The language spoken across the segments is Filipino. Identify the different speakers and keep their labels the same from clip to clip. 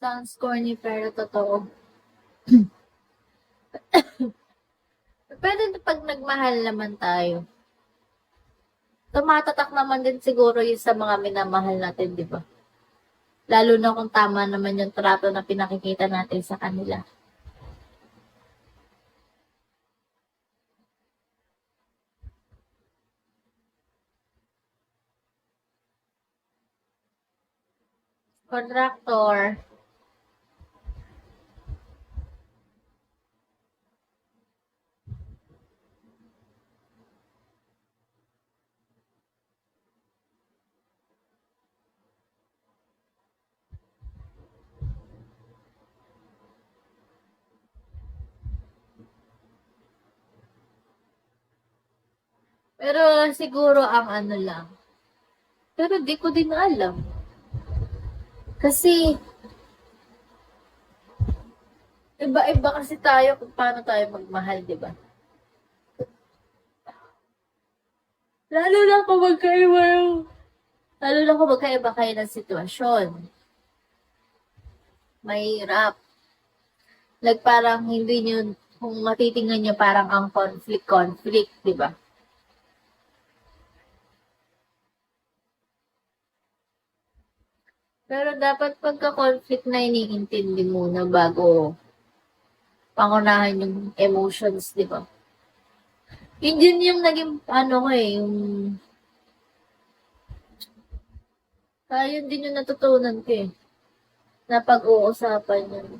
Speaker 1: Sounds corny pero totoo. Pero pag nagmahal naman tayo, tumatatak naman din siguro yun sa mga minamahal natin, di ba? Lalo na kung tama naman yung trato na pinakikita natin sa kanila. Contractor. Pero siguro ang ano lang. Pero di ko din alam. Kasi iba-iba kasi tayo kung paano tayo magmahal, di ba? Lalo na kung magkaiba yung... Lalo na kung magkaiba kayo ng sitwasyon. Mahirap. Like parang hindi nyo, kung matitingnan nyo parang ang conflict, di ba? Pero dapat pagka-conflict na iniintindi muna bago pangunahan yung emotions, di ba? Yun din yung naging, ano ko eh, yung... Yun din yung natutunan ko eh, na pag-uusapan yun.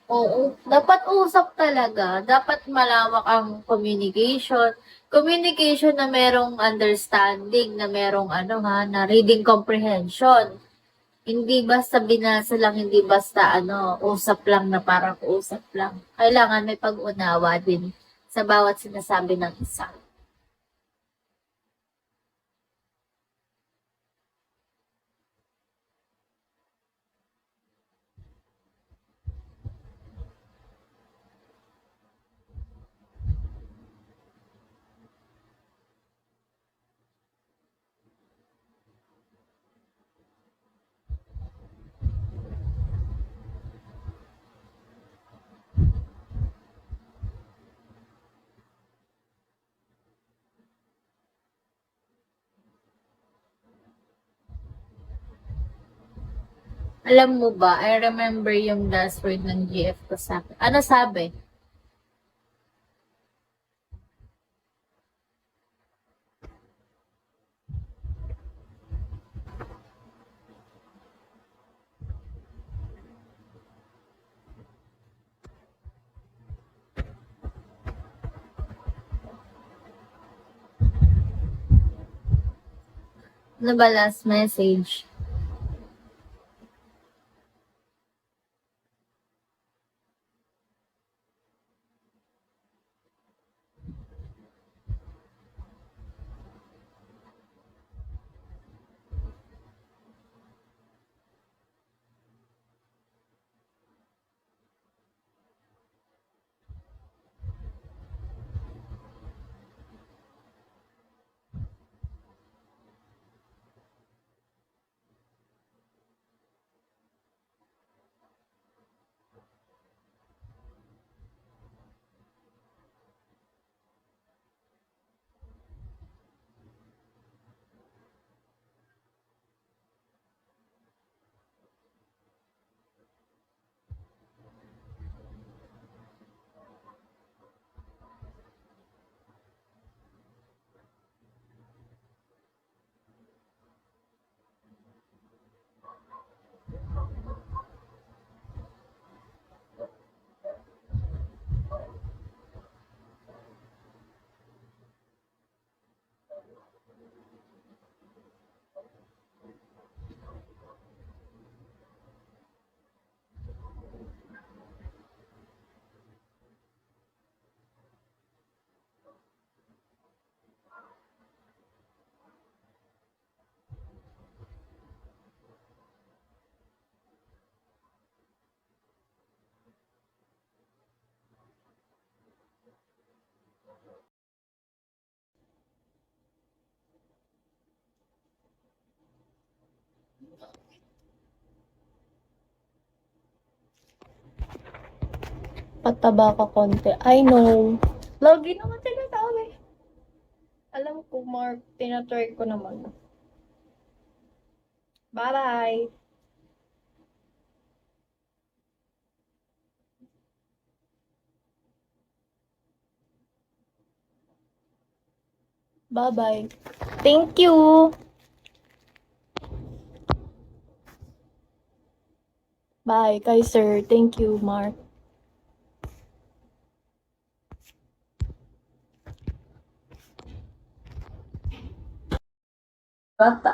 Speaker 1: Oo, dapat usap talaga. Dapat malawak ang communication. Communication na merong understanding, na merong ano ha, na reading comprehension. Hindi basta binasa lang, hindi basta ano, usap lang na parang usap lang. Kailangan may pag-unawa din sa bawat sinasabi ng isa. Alam mo ba, I remember yung last word ng GF ko sa akin. Ano sabi? Ano ba last message?
Speaker 2: Pataba ka konti. I know. Lagi naman sinasabi. Alam ko, Mark. Tinatry ko naman. Bye-bye. Bye-bye. Thank you. Bye, kay sir. Thank you, Mark.
Speaker 1: Bata.